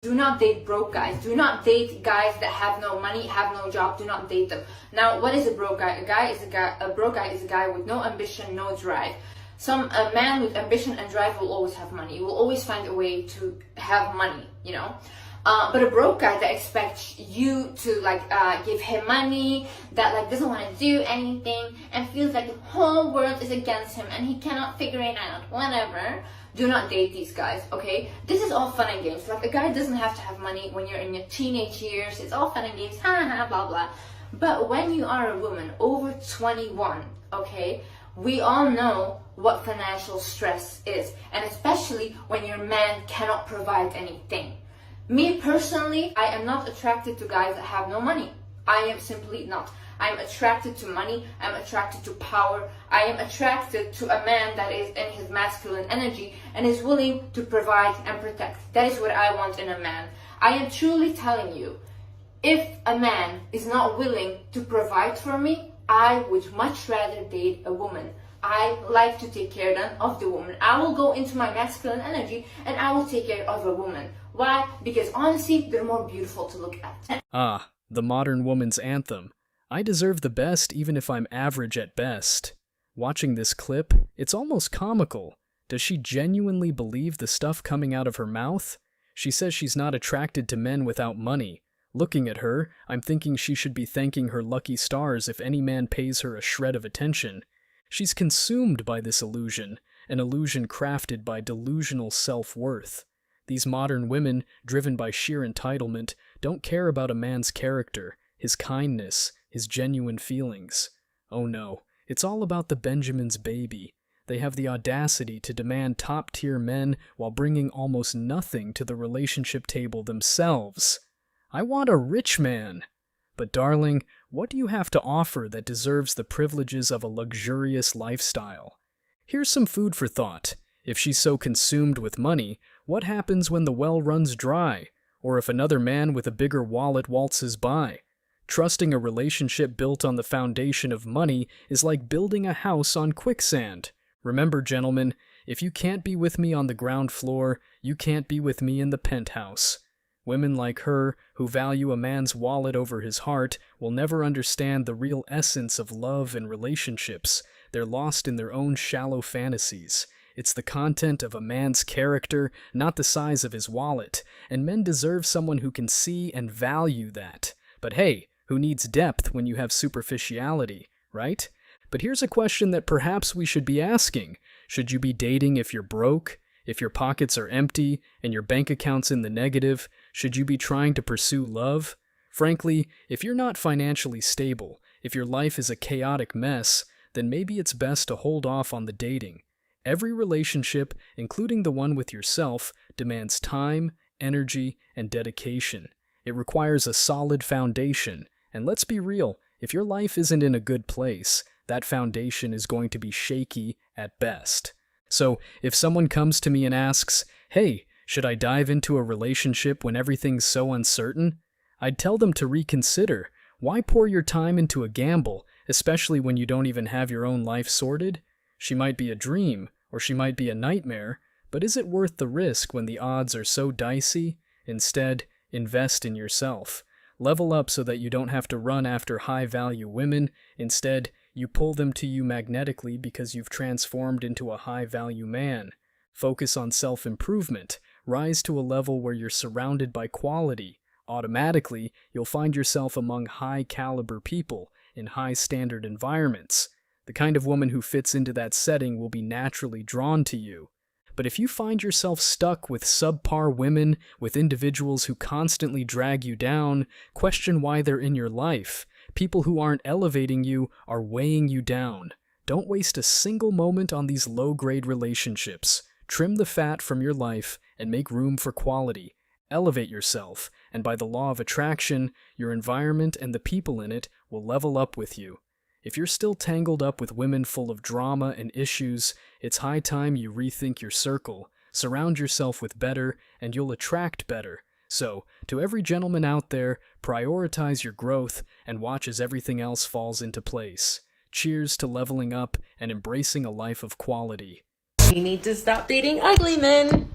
Do not date broke guys. Do not date guys that have no money, have no job. Do not date them. Now, what is a broke guy? A broke guy is a guy with no ambition, no drive. A man with ambition and drive will always have money. He will always find a way to have money, you know. But a broke guy that expects you to give him money, that doesn't want to do anything and feels like the whole world is against him and he cannot figure it out, whatever. Do not date these guys, okay? This is all fun and games. Like, a guy doesn't have to have money when you're in your teenage years. It's all fun and games, ha ha, blah blah. But when you are a woman over 21, okay, we all know what financial stress is, and especially when your man cannot provide anything. Me personally, I am not attracted to guys that have no money. I am simply not. I'm attracted to money, I'm attracted to power, I am attracted to a man that is in his masculine energy and is willing to provide and protect. That is what I want in a man. I am truly telling you, if a man is not willing to provide for me, I would much rather date a woman. I like to take care of the woman. I will go into my masculine energy and I will take care of a woman. Why? Because honestly, they're more beautiful to look at. Ah, the modern woman's anthem. I deserve the best even if I'm average at best. Watching this clip, it's almost comical. Does she genuinely believe the stuff coming out of her mouth? She says she's not attracted to men without money. Looking at her, I'm thinking she should be thanking her lucky stars if any man pays her a shred of attention. She's consumed by this illusion, an illusion crafted by delusional self-worth. These modern women, driven by sheer entitlement, don't care about a man's character, his kindness, his genuine feelings. Oh no, it's all about the Benjamin's baby. They have the audacity to demand top-tier men while bringing almost nothing to the relationship table themselves. I want a rich man. But darling, what do you have to offer that deserves the privileges of a luxurious lifestyle? Here's some food for thought. If she's so consumed with money, what happens when the well runs dry? Or if another man with a bigger wallet waltzes by? Trusting a relationship built on the foundation of money is like building a house on quicksand. Remember, gentlemen, if you can't be with me on the ground floor, you can't be with me in the penthouse. Women like her, who value a man's wallet over his heart, will never understand the real essence of love and relationships. They're lost in their own shallow fantasies. It's the content of a man's character, not the size of his wallet, and men deserve someone who can see and value that. But hey, who needs depth when you have superficiality, right? But here's a question that perhaps we should be asking. Should you be dating if you're broke? If your pockets are empty and your bank account's in the negative, should you be trying to pursue love? Frankly, if you're not financially stable, if your life is a chaotic mess, then maybe it's best to hold off on the dating. Every relationship, including the one with yourself, demands time, energy, and dedication. It requires a solid foundation. And let's be real, if your life isn't in a good place, that foundation is going to be shaky at best. So, if someone comes to me and asks, hey, should I dive into a relationship when everything's so uncertain? I'd tell them to reconsider. Why pour your time into a gamble, especially when you don't even have your own life sorted? She might be a dream, or she might be a nightmare, but is it worth the risk when the odds are so dicey? Instead, invest in yourself. Level up so that you don't have to run after high-value women. Instead, you pull them to you magnetically because you've transformed into a high-value man. Focus on self-improvement. Rise to a level where you're surrounded by quality. Automatically, you'll find yourself among high-caliber people in high-standard environments. The kind of woman who fits into that setting will be naturally drawn to you. But if you find yourself stuck with subpar women, with individuals who constantly drag you down, question why they're in your life. People who aren't elevating you are weighing you down. Don't waste a single moment on these low-grade relationships. Trim the fat from your life and make room for quality. Elevate yourself, and by the law of attraction, your environment and the people in it will level up with you. If you're still tangled up with women full of drama and issues, it's high time you rethink your circle. Surround yourself with better, and you'll attract better. So, to every gentleman out there, prioritize your growth and watch as everything else falls into place. Cheers to leveling up and embracing a life of quality. We need to stop dating ugly men.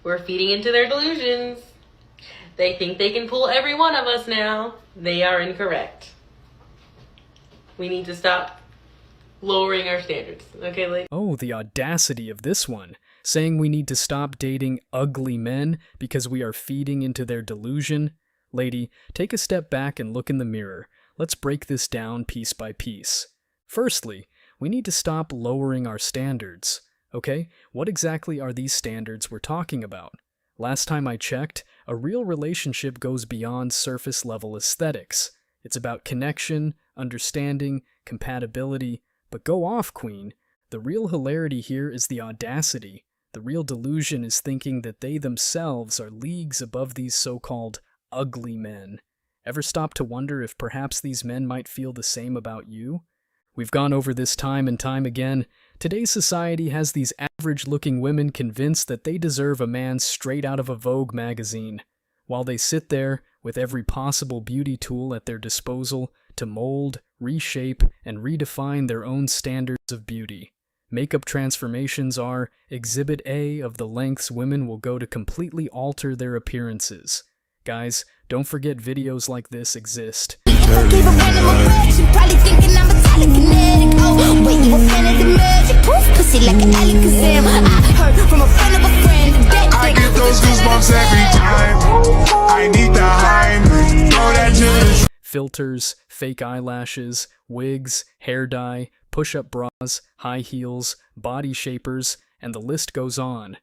We're feeding into their delusions. They think they can fool every one of us now. They are incorrect. We need to stop lowering our standards. Okay, ladies? Oh, the audacity of this one, saying we need to stop dating ugly men because we are feeding into their delusion. Lady, take a step back and look in the mirror. Let's break this down piece by piece. Firstly, we need to stop lowering our standards. Okay, what exactly are these standards we're talking about? Last time I checked, a real relationship goes beyond surface-level aesthetics. It's about connection, understanding, compatibility. But go off, Queen. The real hilarity here is the audacity. The real delusion is thinking that they themselves are leagues above these so-called ugly men. Ever stop to wonder if perhaps these men might feel the same about you? We've gone over this time and time again. Today's society has these average-looking women convinced that they deserve a man straight out of a Vogue magazine, while they sit there with every possible beauty tool at their disposal to mold, reshape, and redefine their own standards of beauty. Makeup transformations are Exhibit A of the lengths women will go to completely alter their appearances. Guys, don't forget videos like this exist. I get those goosebumps every time. I need the hype. Throw that to the Filters, fake eyelashes, wigs, hair dye, push-up bras, high heels, body shapers, and the list goes on.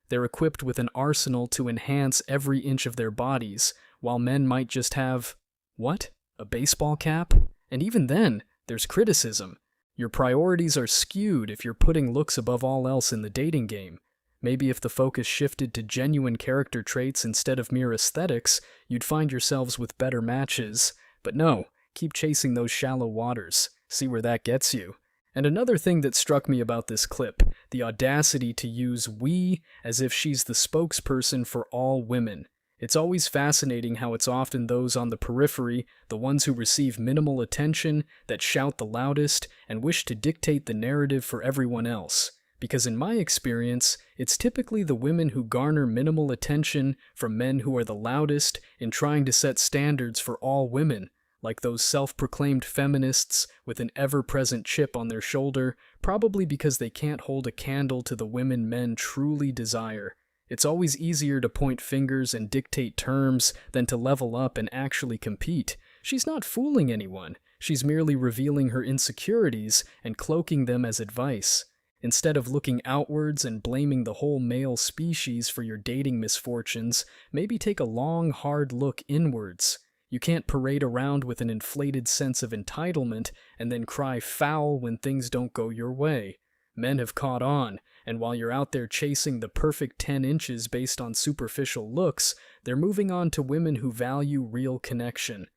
They're equipped with an arsenal to enhance every inch of their bodies, while men might just have, what? A baseball cap? And even then, there's criticism. Your priorities are skewed if you're putting looks above all else in the dating game. Maybe if the focus shifted to genuine character traits instead of mere aesthetics, you'd find yourselves with better matches. But no, keep chasing those shallow waters. See where that gets you. And another thing that struck me about this clip, the audacity to use we as if she's the spokesperson for all women. It's always fascinating how it's often those on the periphery, the ones who receive minimal attention, that shout the loudest and wish to dictate the narrative for everyone else. Because in my experience, it's typically the women who garner minimal attention from men who are the loudest in trying to set standards for all women, like those self-proclaimed feminists with an ever-present chip on their shoulder, probably because they can't hold a candle to the women men truly desire. It's always easier to point fingers and dictate terms than to level up and actually compete. She's not fooling anyone. She's merely revealing her insecurities and cloaking them as advice. Instead of looking outwards and blaming the whole male species for your dating misfortunes, maybe take a long, hard look inwards. You can't parade around with an inflated sense of entitlement and then cry foul when things don't go your way. Men have caught on, and while you're out there chasing the perfect 10 inches based on superficial looks, they're moving on to women who value real connection.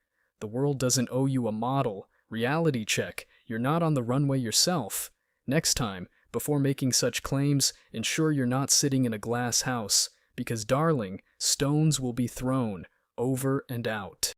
The world doesn't owe you a model. Reality check. You're not on the runway yourself. Next time, before making such claims, ensure you're not sitting in a glass house, because darling, stones will be thrown, over and out.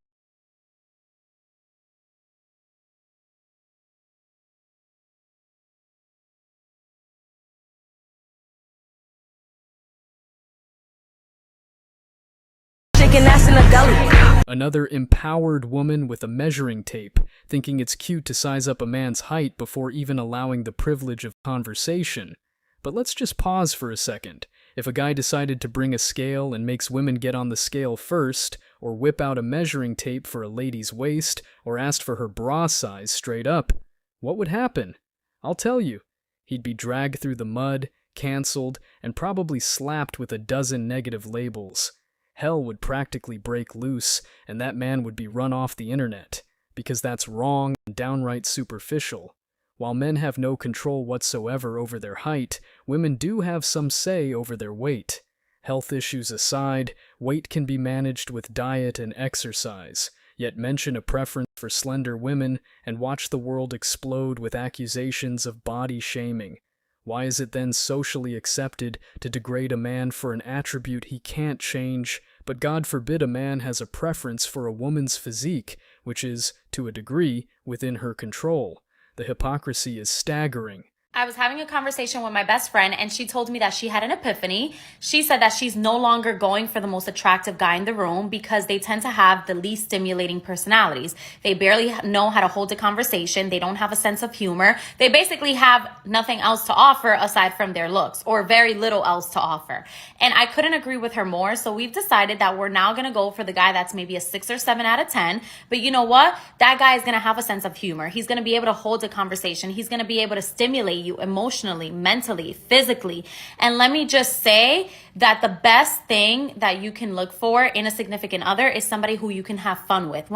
Another empowered woman with a measuring tape, thinking it's cute to size up a man's height before even allowing the privilege of conversation. But let's just pause for a second. If a guy decided to bring a scale and makes women get on the scale first, or whip out a measuring tape for a lady's waist, or asked for her bra size straight up, what would happen? I'll tell you. He'd be dragged through the mud, cancelled, and probably slapped with a dozen negative labels. Hell would practically break loose, and that man would be run off the internet, because that's wrong and downright superficial. While men have no control whatsoever over their height, women do have some say over their weight. Health issues aside, weight can be managed with diet and exercise, yet mention a preference for slender women and watch the world explode with accusations of body shaming. Why is it then socially accepted to degrade a man for an attribute he can't change, but God forbid a man has a preference for a woman's physique, which is, to a degree, within her control? The hypocrisy is staggering. I was having a conversation with my best friend and she told me that she had an epiphany. She said that she's no longer going for the most attractive guy in the room because they tend to have the least stimulating personalities. They barely know how to hold a conversation. They don't have a sense of humor. They basically have nothing else to offer aside from their looks, or very little else to offer. And I couldn't agree with her more. So we've decided that we're now going to go for the guy that's maybe a 6 or 7 out of 10. But you know what? That guy is going to have a sense of humor. He's going to be able to hold a conversation. He's going to be able to stimulate you emotionally, mentally, physically. And let me just say that the best thing that you can look for in a significant other is somebody who you can have fun with.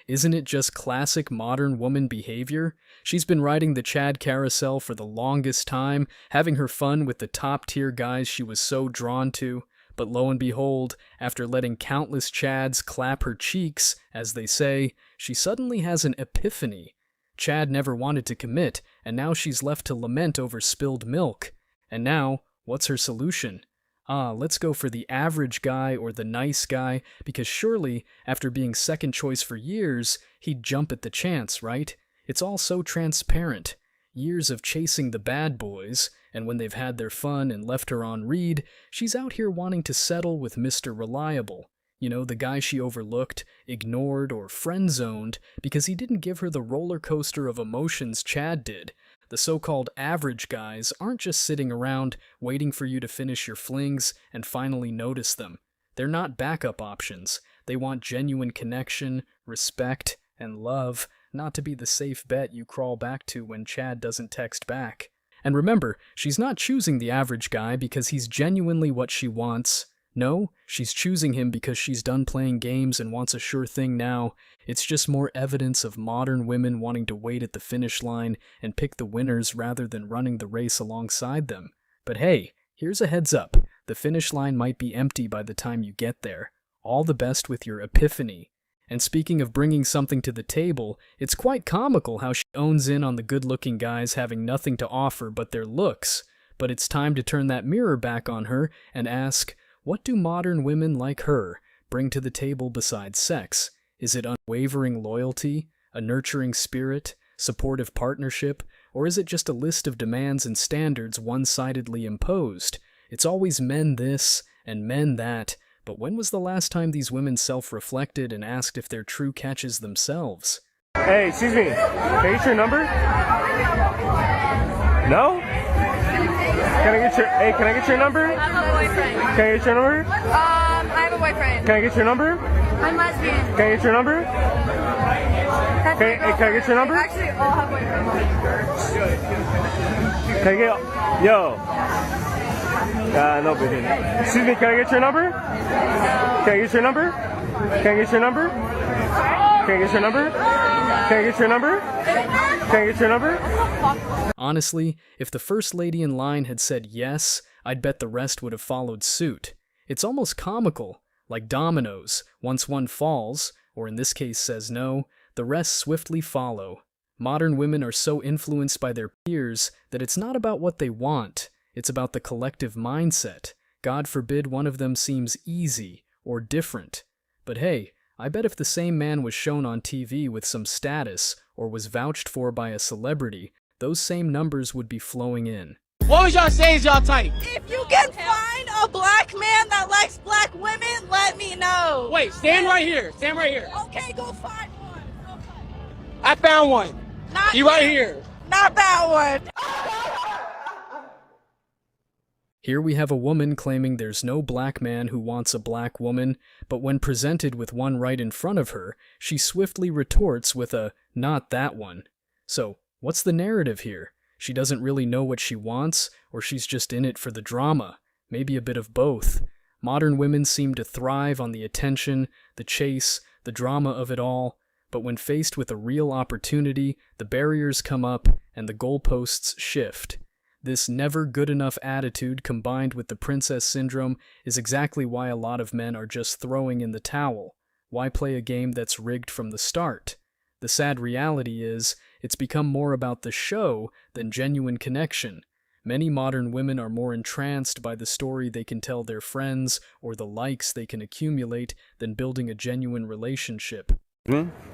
Isn't it just classic modern woman behavior? She's been riding the Chad carousel for the longest time, having her fun with the top-tier guys she was so drawn to. But lo and behold, after letting countless Chads clap her cheeks, as they say, she suddenly has an epiphany. Chad never wanted to commit, and now she's left to lament over spilled milk. And now, what's her solution? Let's go for the average guy or the nice guy, because surely, after being second choice for years, he'd jump at the chance, right? It's all so transparent. Years of chasing the bad boys, and when they've had their fun and left her on read, she's out here wanting to settle with Mr. Reliable. You know, the guy she overlooked, ignored, or friend-zoned because he didn't give her the roller coaster of emotions Chad did. The so-called average guys aren't just sitting around waiting for you to finish your flings and finally notice them. They're not backup options. They want genuine connection, respect, and love, not to be the safe bet you crawl back to when Chad doesn't text back. And remember, she's not choosing the average guy because he's genuinely what she wants. No, she's choosing him because she's done playing games and wants a sure thing now. It's just more evidence of modern women wanting to wait at the finish line and pick the winners rather than running the race alongside them. But hey, here's a heads up. The finish line might be empty by the time you get there. All the best with your epiphany. And speaking of bringing something to the table, it's quite comical how she owns in on the good-looking guys having nothing to offer but their looks. But it's time to turn that mirror back on her and ask, what do modern women like her bring to the table besides sex? Is it unwavering loyalty, a nurturing spirit, supportive partnership, or is it just a list of demands and standards one-sidedly imposed? It's always men this and men that, but when was the last time these women self-reflected and asked if they're true catches themselves? Hey, excuse me, can I get your number? No? Can I get your number? I have a boyfriend. Can I get your number? I have a boyfriend. Can I get your number? I'm lesbian. Can I get your number? Can I get your number? Actually, all have boyfriends. Can I get... Yo. No, but... Excuse me, can I get your number? Can I get your number? Can I get your number? Can I get your number? Can I get your number? Can I get your number? Honestly, if the first lady in line had said yes, I'd bet the rest would have followed suit. It's almost comical, like dominoes. Once one falls, or in this case says no, the rest swiftly follow. Modern women are so influenced by their peers that it's not about what they want, it's about the collective mindset. God forbid one of them seems easy or different. But hey, I bet if the same man was shown on TV with some status or was vouched for by a celebrity, those same numbers would be flowing in. What was y'all saying is y'all type? If you can find a black man that likes black women, let me know. Wait, stand right here. Stand right here. Okay, go find one. I found one. Not You right here. Not that one. Here we have a woman claiming there's no black man who wants a black woman, but when presented with one right in front of her, she swiftly retorts with a, not that one. So, what's the narrative here? She doesn't really know what she wants, or she's just in it for the drama. Maybe a bit of both. Modern women seem to thrive on the attention, the chase, the drama of it all, but when faced with a real opportunity, the barriers come up and the goalposts shift. This never good enough attitude combined with the princess syndrome is exactly why a lot of men are just throwing in the towel. Why play a game that's rigged from the start? The sad reality is, it's become more about the show than genuine connection. Many modern women are more entranced by the story they can tell their friends or the likes they can accumulate than building a genuine relationship.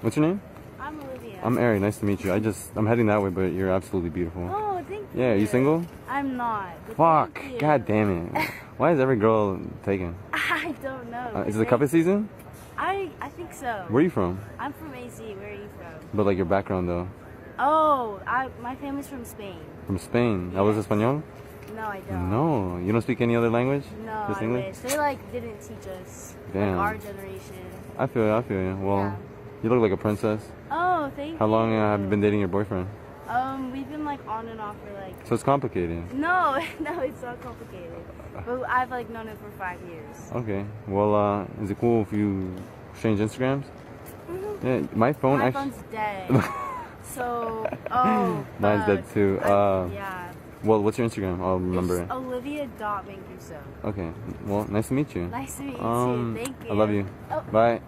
What's your name? I'm Olivia. I'm Ari. Nice to meet you. I'm heading that way, but you're absolutely beautiful. Oh, thank Yeah, are you single? I'm not. but Fuck. thank you. God damn it. Why is every girl taken? I don't know. Is it the cupping season? I think so. Where are you from? I'm from AZ. Where are you from? But like your background though. Oh, my family's from Spain. From Spain. ¿Hablas español? No, I don't. No. You don't speak any other language? No, Just I English? wish. They like didn't teach us. Damn. Like our generation. I feel you. Well, Yeah. you look like a princess. Oh, thank you. How long have you been dating your boyfriend? We've been like on and off for like. So it's complicated. No, no, it's not complicated. But I've like known him for 5 years. Okay. Well, is it cool if you exchange Instagrams? Mm-hmm. Yeah, my phone My actually. phone's dead. So, oh. Mine's dead too. Yeah. Well, what's your Instagram? I'll remember It's it. Olivia.Mancuso. Okay. Well, nice to meet you. Nice to meet you too. Thank you. I love you. Oh. Bye.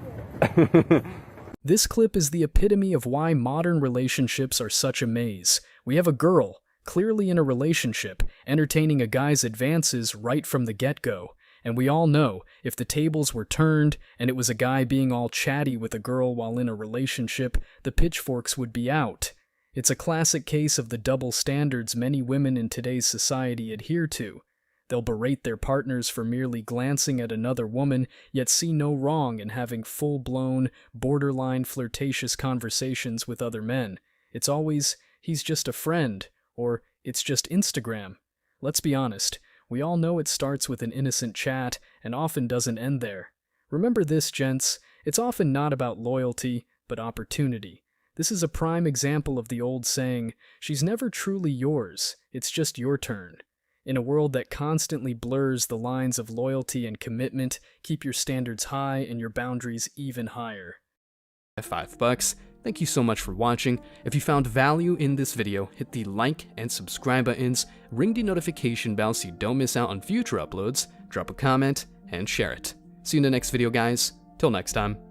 This clip is the epitome of why modern relationships are such a maze. We have a girl, clearly in a relationship, entertaining a guy's advances right from the get-go. And we all know, if the tables were turned and it was a guy being all chatty with a girl while in a relationship, the pitchforks would be out. It's a classic case of the double standards many women in today's society adhere to. They'll berate their partners for merely glancing at another woman, yet see no wrong in having full-blown, borderline flirtatious conversations with other men. It's always, he's just a friend, or it's just Instagram. Let's be honest, we all know it starts with an innocent chat and often doesn't end there. Remember this, gents, it's often not about loyalty, but opportunity. This is a prime example of the old saying, she's never truly yours, it's just your turn. In a world that constantly blurs the lines of loyalty and commitment, keep your standards high and your boundaries even higher. At $5. Thank you so much for watching. If you found value in this video, hit the like and subscribe buttons, ring the notification bell so you don't miss out on future uploads, drop a comment, and share it. See you in the next video, guys. Till next time.